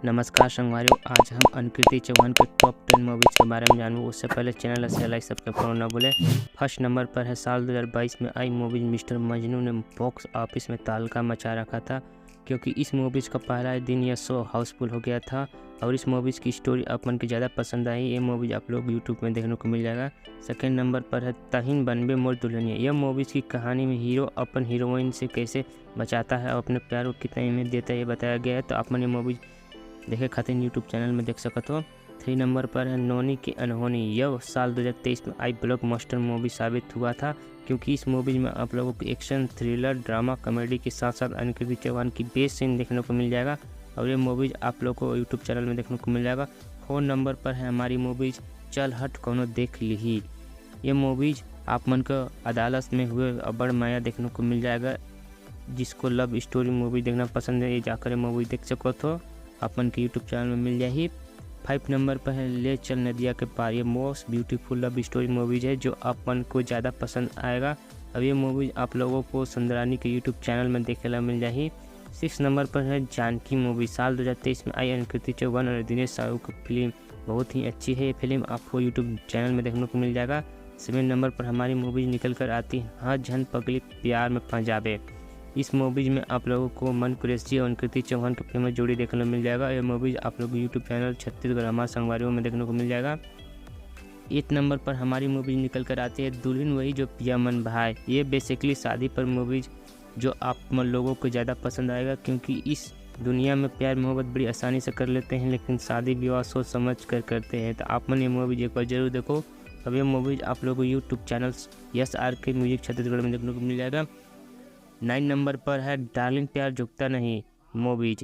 नमस्कार संगवारियों, आज हम अनुकृति चौहान के टॉप 10 मूवीज़ के बारे में जानूँ। उससे पहले चैनल से लाइक सब्सक्राइब करना ना भूलें। फर्स्ट नंबर पर है साल 2022 में आई मूवीज मिस्टर मजनू ने बॉक्स ऑफिस में तहलका मचा रखा था, क्योंकि इस मूवीज़ का पहला दिन यह शो हाउसफुल हो गया था और इस मूवीज़ की स्टोरी अपन को ज़्यादा पसंद आई। ये मूवीज़ आप लोग यूट्यूब में देखने को मिल जाएगा। सेकेंड नंबर पर है तहिन बनबे मोर दुल्हनिया। यह मूवीज़ की कहानी में हीरो अपन हीरोइन से कैसे बचाता है और अपने प्यार को कितना अहमियत देता है ये बताया गया है। तो अपन ये मूवीज़ देखे खातिर यूट्यूब चैनल में देख सकते हो। 3 नंबर पर है नोनी की अनहोनी। यह साल 2023 में आई ब्लॉकबस्टर मूवी साबित हुआ था, क्योंकि इस मूवी में आप लोगों को एक्शन, थ्रिलर, ड्रामा, कॉमेडी के साथ साथ अनुकृति चौहान की बेस्ट सीन देखने को मिल जाएगा और ये मूवीज़ आप लोगों को यूट्यूब चैनल में देखने को मिल जाएगा। 4 नंबर पर है हमारी मूवीज़ चल हट कौनो देख ली। ये मूवीज़ आप मन को अदालत में हुए अबड़ माया देखने को मिल जाएगा। जिसको लव स्टोरी मूवी देखना पसंद है, ये जाकर मूवी देख सको तो अपन के यूट्यूब चैनल में मिल जाएगी। 5 नंबर पर है ले चल नदिया के पार। ये most beautiful love story movies है जो अपन को ज़्यादा पसंद आएगा। अब ये मूवीज आप लोगों को सुंदरानी के यूट्यूब चैनल में देखे ला मिल जाएगी। 6 नंबर पर है जानकी मूवी। साल 2023 में आई अनुकृति चौहान और दिनेश साहू की फिल्म बहुत ही अच्छी है। ये फिल्म आपको यूट्यूब चैनल में देखने को मिल जाएगा। 7 नंबर पर हमारी मूवीज निकल कर आती है हाँ झन पगली प्यार में पंजाबे। इस मूवीज़ में आप लोगों को मन कुरैशी और अनुकृति चौहान की फेमस जोड़ी देखने को मिल जाएगा। यह मूवीज़ आप लोगों को यूट्यूब चैनल छत्तीसगढ़ हमारे संगवारियों में देखने को मिल जाएगा। 8 नंबर पर हमारी मूवीज़ निकल कर आती है दुल्हन वही जो पिया मन भाई। ये बेसिकली शादी पर मूवीज़ जो आप लोगों को ज़्यादा पसंद आएगा, क्योंकि इस दुनिया में प्यार मोहब्बत बड़ी आसानी से कर लेते हैं, लेकिन शादी विवाह सोच समझ कर करते हैं। तो आप मन ये मूवीज़ एक बार जरूर देखो। अब ये मूवीज़ आप लोगों को YouTube channel SRK music Chhattisgarh में देखने को मिल जाएगा। 9 नंबर पर है डार्लिंग प्यार झुकता नहीं मूवीज।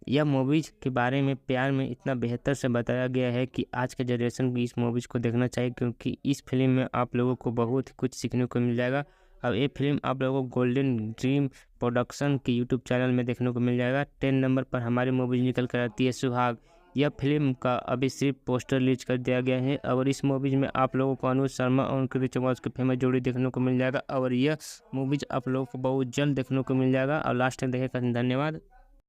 यह मूवीज के बारे में प्यार में इतना बेहतर से बताया गया है कि आज के जनरेशन को इस मूवीज को देखना चाहिए, क्योंकि इस फिल्म में आप लोगों को बहुत कुछ सीखने को मिल जाएगा। अब ये फिल्म आप लोगों को गोल्डन ड्रीम प्रोडक्शन के यूट्यूब चैनल में देखने को मिल जाएगा। 10 नंबर पर हमारी मूवीज निकल कर आती है सुहाग। यह फिल्म का अभी सिर्फ पोस्टर रिलीज कर दिया गया है और इस मूवीज में आप लोगों को अनुज शर्मा और अनुकृति चौहान की फेमस जोड़ी देखने को मिल जाएगा और यह मूवीज आप लोगों को बहुत जल्द देखने को मिल जाएगा। और लास्ट में देखे धन्यवाद।